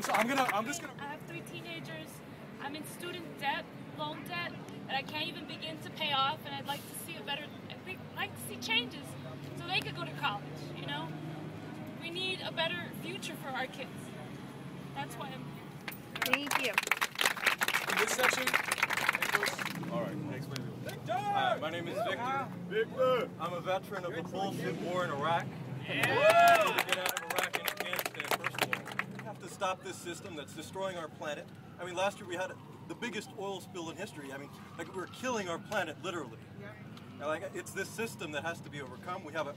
I'm just gonna. I have 3 teenagers. I'm in student debt, loan debt, that I can't even begin to pay off, and I'd like to see I'd like to see changes so they could go to college, you know? We need a better future for our kids. That's why I'm here. Thank you. In this section, all right, explain to me. Hi, my name is Victor. Victor! I'm a veteran of the bullshit war in Iraq. Yeah! To get out of Iraq and Afghanistan, first of all. We have to stop this system that's destroying our planet. I mean, last year we had the biggest oil spill in history. I mean, like, we're killing our planet, literally. And like, it's this system that has to be overcome. We have a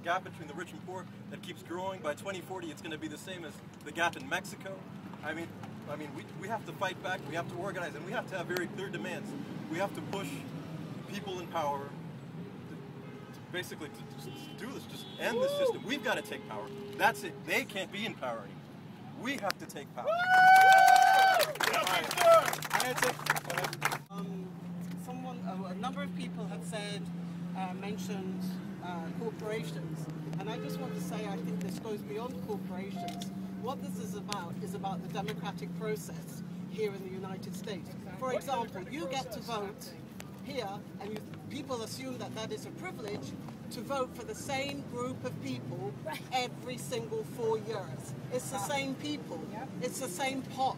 gap between the rich and poor that keeps growing. By 2040, it's going to be the same as the gap in Mexico. I mean, we have to fight back. We have to organize, and we have to have very clear demands. We have to push people in power to just do this, just end the system. We've got to take power. That's it. They can't be in power anymore. We have to take power. A number of people have said, mentioned corporations, and I just want to say I think this goes beyond corporations. What this is about the democratic process here in the United States. For example, you get to vote here, and people assume that that is a privilege to vote for the same group of people every single 4 years. It's the same people. It's the same pot.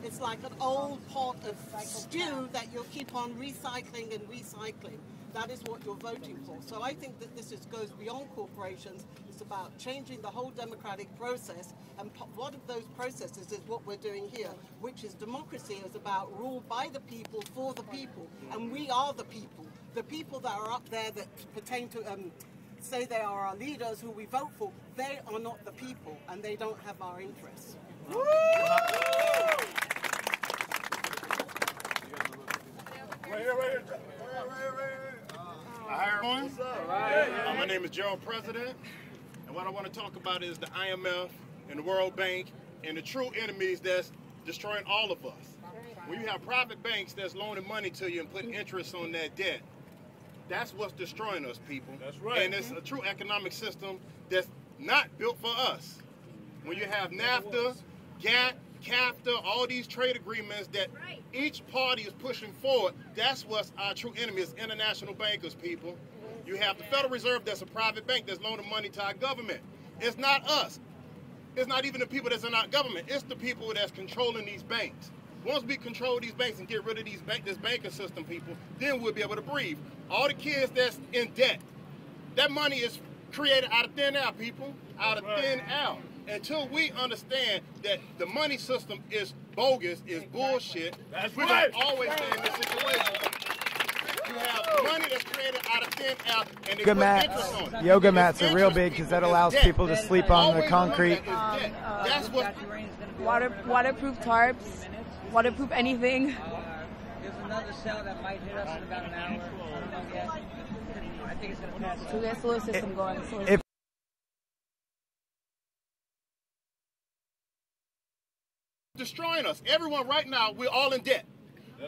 It's like an old pot of stew that you'll keep on recycling and recycling. That is what you're voting for. So I think that this goes beyond corporations. It's about changing the whole democratic process, and one of those processes is what we're doing here, which is democracy is about rule by the people, for the people, and we are the people. The people that are up there that pertain to, say they are our leaders who we vote for, they are not the people, and they don't have our interests. Woo! My name is Gerald President, and what I want to talk about is the IMF and the World Bank and the true enemies that's destroying all of us. When you have private banks that's loaning money to you and putting interest on that debt, that's what's destroying us, people. That's right. And it's a true economic system that's not built for us. When you have NAFTA, GATT, CAFTA, all these trade agreements that each party is pushing forward, that's what's our true enemy is international bankers, people. You have the Federal Reserve that's a private bank that's loaning money to our government. It's not us. It's not even the people that's in our government. It's the people that's controlling these banks. Once we control these banks and get rid of this banking system, people, then we'll be able to breathe. All the kids that's in debt, that money is created out of thin air, people, out of thin air. Until we understand that the money system is bogus, is bullshit, we're going to always stay in this situation. You have money that's created out of thin air, and they put interest on it. Yoga mats are real big because that allows people to sleep on the concrete. That's what. Waterproof tarps, waterproof anything. There's another cell that might hit us in about an hour. I don't know yet. I think it's going to pass. So we have a solar system going. Destroying us. Everyone right now, we're all in debt.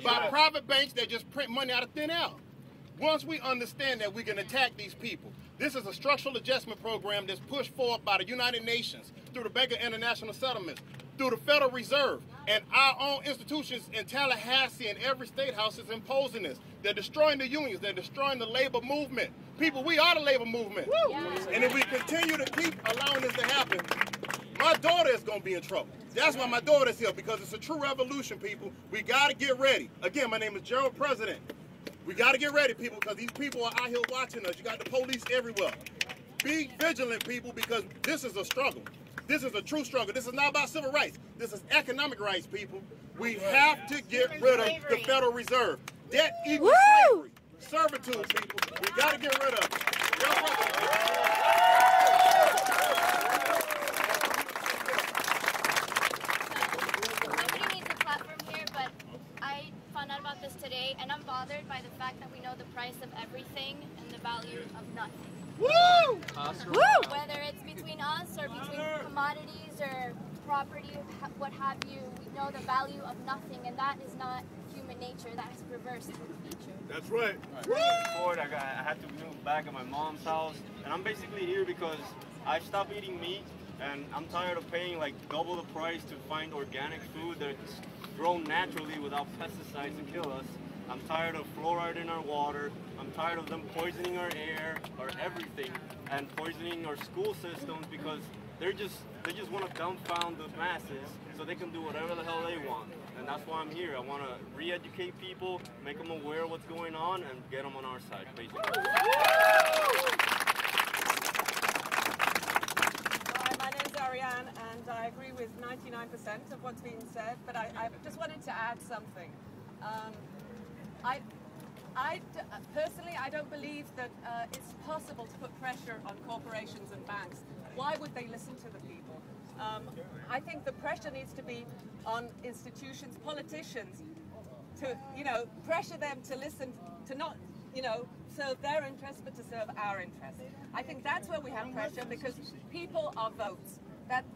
By private banks that just print money out of thin air. Once we understand that, we can attack these people. This is a structural adjustment program that's pushed forward by the United Nations, through the Bank of International Settlements, through the Federal Reserve, and our own institutions in Tallahassee and every state house is imposing this. They're destroying the unions. They're destroying the labor movement. People, we are the labor movement. Yes. And if we continue to keep allowing this to happen, my daughter is going to be in trouble. That's why my daughter's here, because it's a true revolution, people. We got to get ready. Again, my name is Gerald President. We got to get ready, people, because these people are out here watching us. You got the police everywhere. Be vigilant, people, because this is a struggle. This is a true struggle. This is not about civil rights. This is economic rights, people. We have to get rid of the Federal Reserve. Debt equals slavery. Servitude, people. We got to get rid of it. Nobody needs a platform here, but I found out about this today, and I'm bothered by the fact that we know the price of everything and the value of nothing. Woo! Woo! Whether it's between us or between commodities or property, what have you, we know the value of nothing, and that is not human nature. That is reversed human nature. That's right. Before I had to move back at my mom's house, and I'm basically here because I stopped eating meat And I'm tired of paying like double the price to find organic food that's grown naturally without pesticides to kill us. I'm tired of fluoride in our water. I'm tired of them poisoning our air, our everything, and poisoning our school systems because they just want to dumbfound the masses so they can do whatever the hell they want. And that's why I'm here. I want to re-educate people, make them aware of what's going on, and get them on our side, basically. Hi, my name's Ariane, and I agree with 99% of what's been said, but I just wanted to add something. Personally, I don't believe that it's possible to put pressure on corporations and banks. Why would they listen to the people? I think the pressure needs to be on institutions, politicians, to, pressure them to listen, to not, serve their interests, but to serve our interests. I think that's where we have pressure because people are votes. That's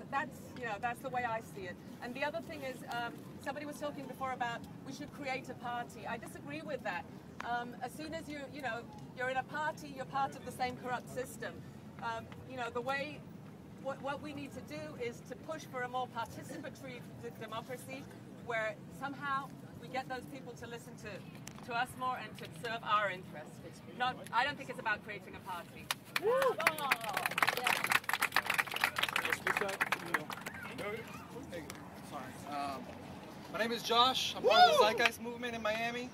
the way I see it. And the other thing is, somebody was talking before about we should create a party. I disagree with that. As soon as you're in a party, you're part of the same corrupt system. What we need to do is to push for a more participatory democracy where somehow we get those people to listen to us more and to serve our interests. I don't think it's about creating a party. Woo! Oh, yeah. Hey, sorry. My name is Josh. I'm part of the Zeitgeist movement in Miami,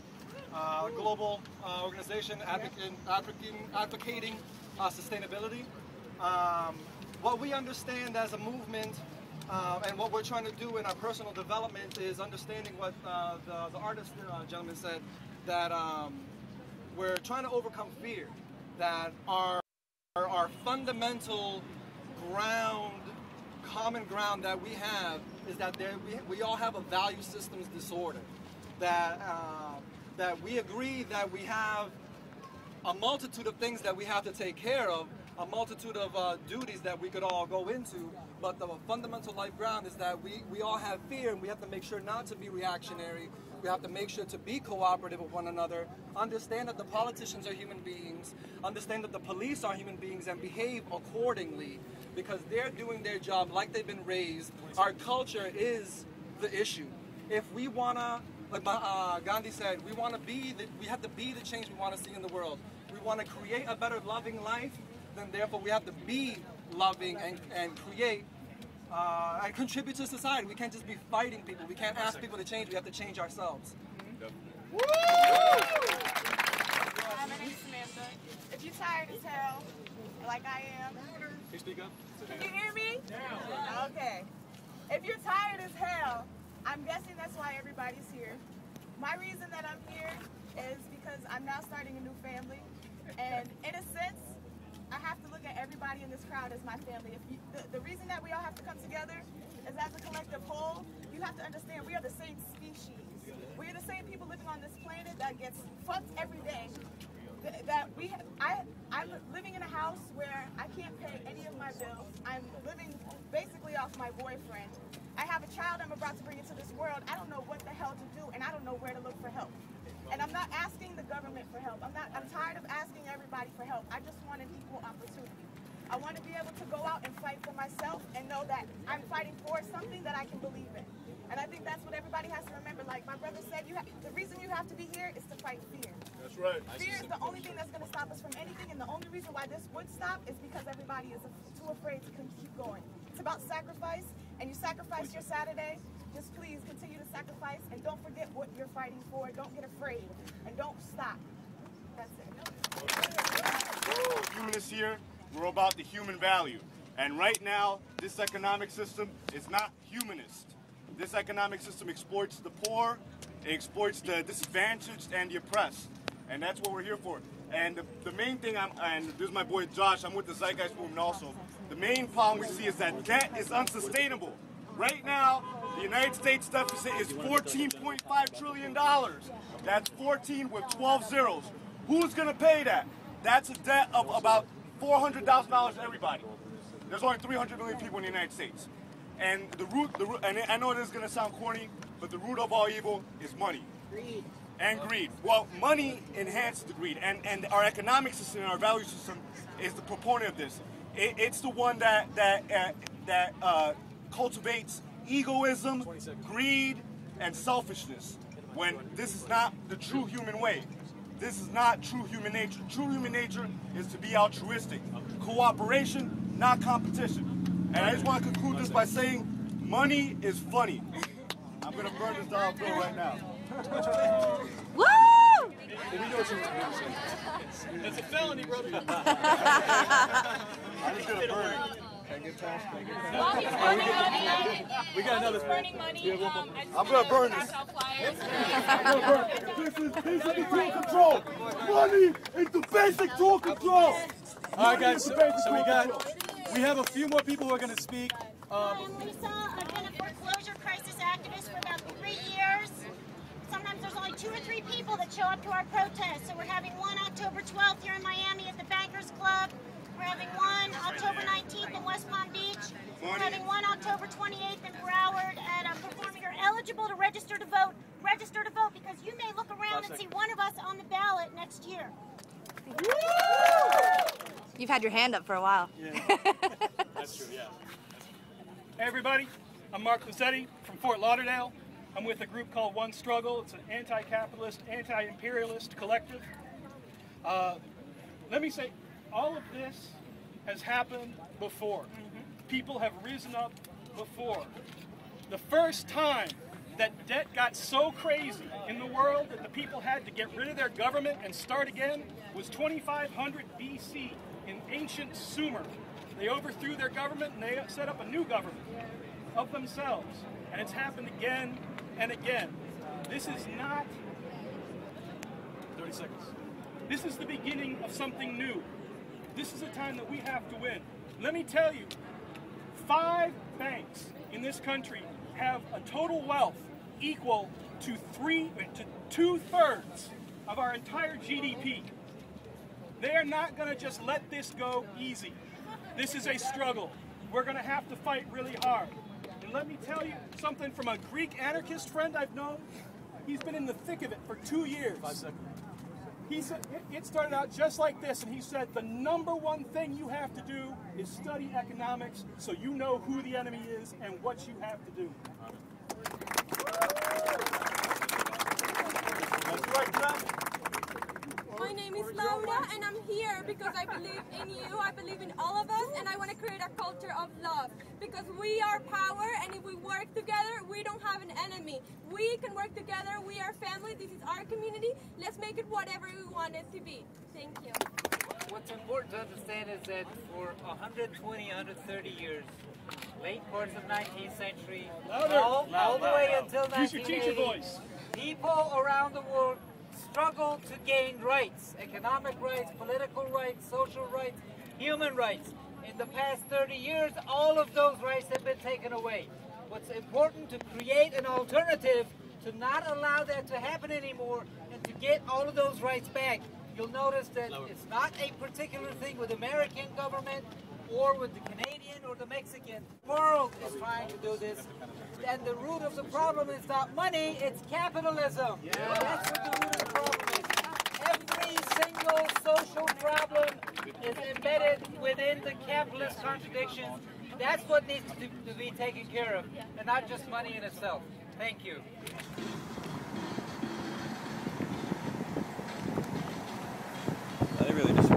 a global organization advocating sustainability. What we understand as a movement and what we're trying to do in our personal development is understanding what the artist gentleman said, that we're trying to overcome fear, that our fundamental common ground that we have is that we all have a value systems disorder, that we agree that we have a multitude of things that we have to take care of, a multitude of duties that we could all go into, but the fundamental life ground is that we all have fear, and we have to make sure not to be reactionary. We have to make sure to be cooperative with one another, understand that the politicians are human beings, understand that the police are human beings, and behave accordingly because they're doing their job like they've been raised. Our culture is the issue. If we want to, like Gandhi said, we have to be the change we want to see in the world. We want to create a better loving life, then therefore we have to be loving and create and contribute to society. We can't just be fighting people. We can't ask people to change. We have to change ourselves. Woo! Hi, my name's Samantha. If you're tired as hell, like I am, Can you speak up? can you hear me? Yeah. Okay. If you're tired as hell, I'm guessing that's why everybody's here. My reason that I'm here is because I'm now starting a new family, and in a sense, I have to look at everybody in this crowd as my family. The reason that we all have to come together is as a collective whole. You have to understand we are the same species. We are the same people living on this planet that gets fucked every day. I'm living in a house where I can't pay any of my bills. I'm living basically off my boyfriend. I have a child I'm about to bring into this world. I don't know what the hell to do, and I don't know where to look for help. And I'm not asking the government for help. I'm tired of asking everybody for help. I just want an equal opportunity. I want to be able to go out and fight for myself and know that I'm fighting for something that I can believe in. And I think that's what everybody has to remember. Like my brother said, the reason you have to be here is to fight fear. That's right. Fear is the only thing that's going to stop us from anything, and the only reason why this would stop is because everybody is too afraid to keep going. It's about sacrifice, and you sacrifice your Saturday. Just please continue to sacrifice, and don't forget what you're fighting for. Don't get afraid, and don't stop. That's it. Humanists here, we're about the human value. And right now, this economic system is not humanist. This economic system exploits the poor, it exploits the disadvantaged and the oppressed. And that's what we're here for. And the main thing, and this is my boy Josh, I'm with the Zeitgeist movement also. The main problem we see is that debt is unsustainable. Right now, the United States deficit is $14.5 trillion. That's 14 with 12 zeros. Who's going to pay that? That's a debt of about $400,000 to everybody. There's only 300 million people in the United States. And the root, and I know this is going to sound corny, but the root of all evil is money. Greed. And greed. Well, money enhances the greed, and our economic system and our value system is the proponent of this. It's the one that that cultivates egoism, greed, and selfishness, when this is not the true human way. This is not true human nature. True human nature is to be altruistic. Cooperation, not competition. And I just want to conclude this by saying, money is funny. I'm going to burn this dollar bill right now. Woo! It's a felony, brother. I'm just going to burn it. While he's burning money, We got another. burning money, I'm going to burn this. This is basic tool control. Money is the basic tool control. All right, guys. So we have a few more people who are going to speak. Hi, I'm Lisa. I've been a foreclosure crisis activist for about 3 years. Sometimes there's only 2 or 3 people that show up to our protests. So we're having one October 12th here in Miami at the Bankers Club. We're having one October 19th in West Palm Beach. We're having one October 28th in Broward. And I'm performing. You're eligible to register to vote. Register to vote because you may look around and see one of us on the ballot next year. You've had your hand up for a while. Yeah. That's true, yeah. Hey everybody, I'm Mark Lucetti from Fort Lauderdale. I'm with a group called One Struggle. It's an anti-capitalist, anti-imperialist collective. Let me say, all of this has happened before. People have risen up before. The first time that debt got so crazy in the world that the people had to get rid of their government and start again was 2500 BC in ancient Sumer. They overthrew their government and they set up a new government of themselves. And it's happened again and again. This is not 30 seconds. This is the beginning of something new. This is a time that we have to win. Let me tell you, 5 banks in this country have a total wealth equal to 2/3 of our entire GDP. They are not going to just let this go easy. This is a struggle. We're going to have to fight really hard. And let me tell you something from a Greek anarchist friend I've known. He's been in the thick of it for 2 years. 5 seconds. He said it started out just like this, and he said the number one thing you have to do is study economics so you know who the enemy is and what you have to do. That's right, John. My name is Laura, and I'm here because I believe in you, I believe in all of us, and I want to create a culture of love. Because we are power, and if we work together, we don't have an enemy. We can work together, we are family, this is our community. Let's make it whatever we want it to be. Thank you. What's important to understand is that for 120, 130 years, late parts of 19th century, all the way until 1980, people around the world struggled to gain rights, economic rights, political rights, social rights, human rights. In the past 30 years, all of those rights have been taken away. What's important to create an alternative to not allow that to happen anymore and to get all of those rights back. You'll notice that it's not a particular thing with the American government or with the Canadian or the Mexican. The world is trying to do this. And the root of the problem is not money, it's capitalism. Yeah. That's what the root of the problem is. Every single social problem is embedded within the capitalist contradictions. That's what needs to be taken care of, and not just money in itself. Thank you. They really just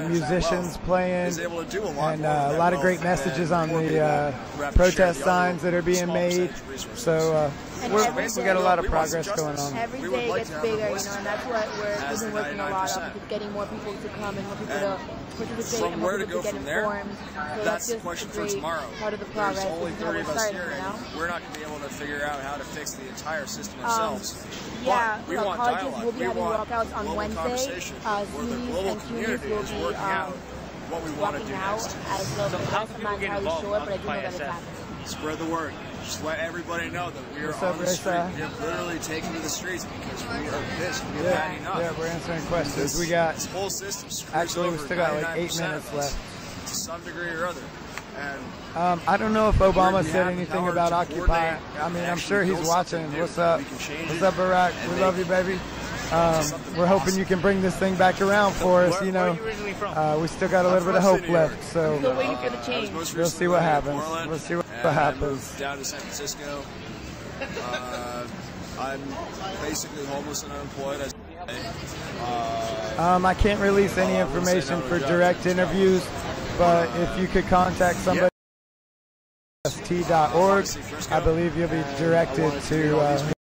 musicians playing, is able to do a lot and more with a that lot of great wealth messages than on more people the who have to share protest the signs that are being small made. percentage resources. So we got a lot of progress going on. Every day gets bigger, and that's what we've been working a lot on, getting more people to come and more people to participate and more people to get informed. So that's the just question a for great tomorrow. part of the There's progress. only This is how 30 we're of us starting, here, you know? and we're not going to be able to figure out how to fix the entire system ourselves. Yeah, but we want colleges dialogue. will be We having want walkouts on global Wednesday. conversation where the global community is working out what we want to do next. So how can people get involved? Sure, but I do know that it's happening. Spread the word. Just let everybody know that we are What's on up, the street. Risa? We have literally taken to the streets because we are pissed. We have had enough. Yeah, we're answering questions. We got, this whole system actually, we still got like 8 99% minutes of us left. to some degree or other. And I don't know if Obama we said have the anything power about to Occupy. coordinate I mean, and I'm sure actually he's build watching. something What's new. up? We can change What's it up, Barack? and We make love you, baby. something We're hoping you can bring this thing back around for us. You know, where are you originally from? we still got a little bit of hope left. So Still waiting for the change. we'll see what happens. We'll see what I happens. moved down to San Francisco. I'm basically homeless and unemployed. I can't release any information for direct interviews, but if you could contact somebody at st.org, I believe you'll be directed to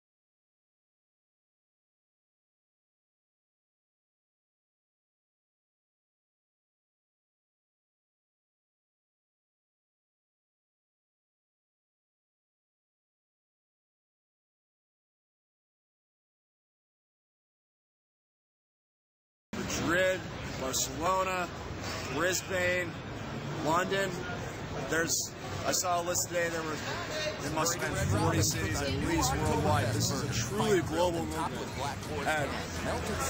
Madrid, Barcelona, Brisbane, London. I saw a list today. There must have been 40 cities at least worldwide. This is a truly global movement. And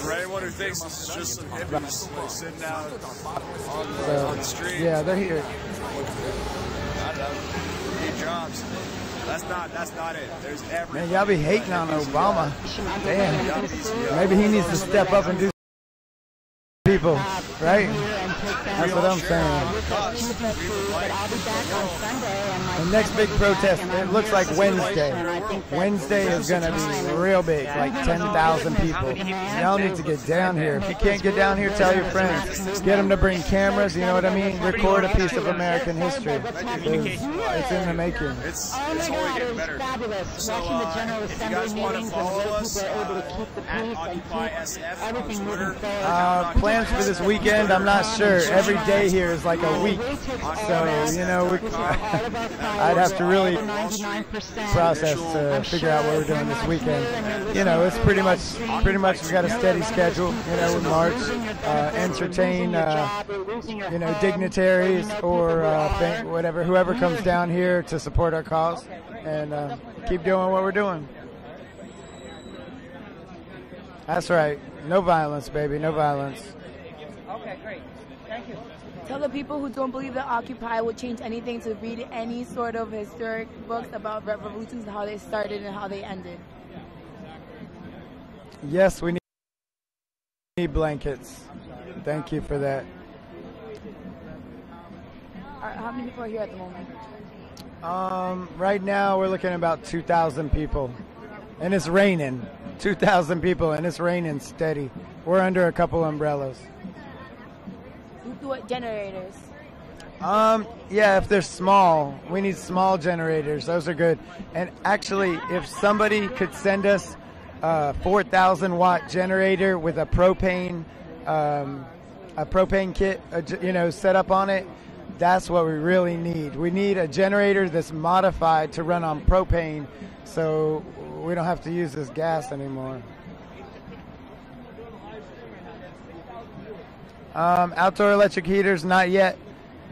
for anyone who thinks this is just some hippies like sitting down on the street, yeah, they're here. I don't know, need jobs. That's not it. There's every. Man, y'all be hating on Obama. Damn. Maybe he needs to step up and do people, right? That's what I'm saying. The next big protest, it looks like Wednesday. Wednesday is going to be real big, like 10,000 people. Y'all need to get down here. If you can't get down here, tell your friends. Get them to bring cameras, you know what I mean? Record a piece of American history. It's in the making. It's only getting better. So if you guys want to follow us at occupySF on Twitter. Plans for this weekend, I'm not sure. Every day here is like a week. So, you know, I'd have to really process to figure out what we're doing this weekend. You know, it's pretty much we got a steady schedule, you know, with March. Entertain, you know, dignitaries or whoever comes down here to support our cause, and keep doing what we're doing. That's right. No violence, baby. No violence. Okay, great. Thank you. Tell the people who don't believe that Occupy will change anything to read any sort of historic books about revolutions and how they started and how they ended. Yes, we need blankets. Thank you for that. How many people are here at the moment? Right now we're looking at about 2,000 people, and it's raining. 2,000 people, and it's raining steady. We're under a couple umbrellas. What generators? Yeah, if they're small, we need small generators. Those are good. And actually, if somebody could send us a 4,000 watt generator with a propane kit, you know, set up on it, that's what we really need. We need a generator that's modified to run on propane, so we don't have to use this gas anymore. Outdoor electric heaters, not yet.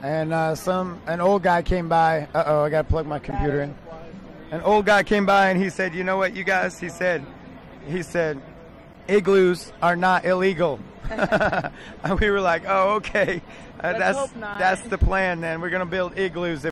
And an old guy came by. I gotta plug my computer in. An old guy came by and he said, "You know what, you guys?" He said, "Igloos are not illegal." And we were like, "Oh, okay. That's the plan. Then we're gonna build igloos."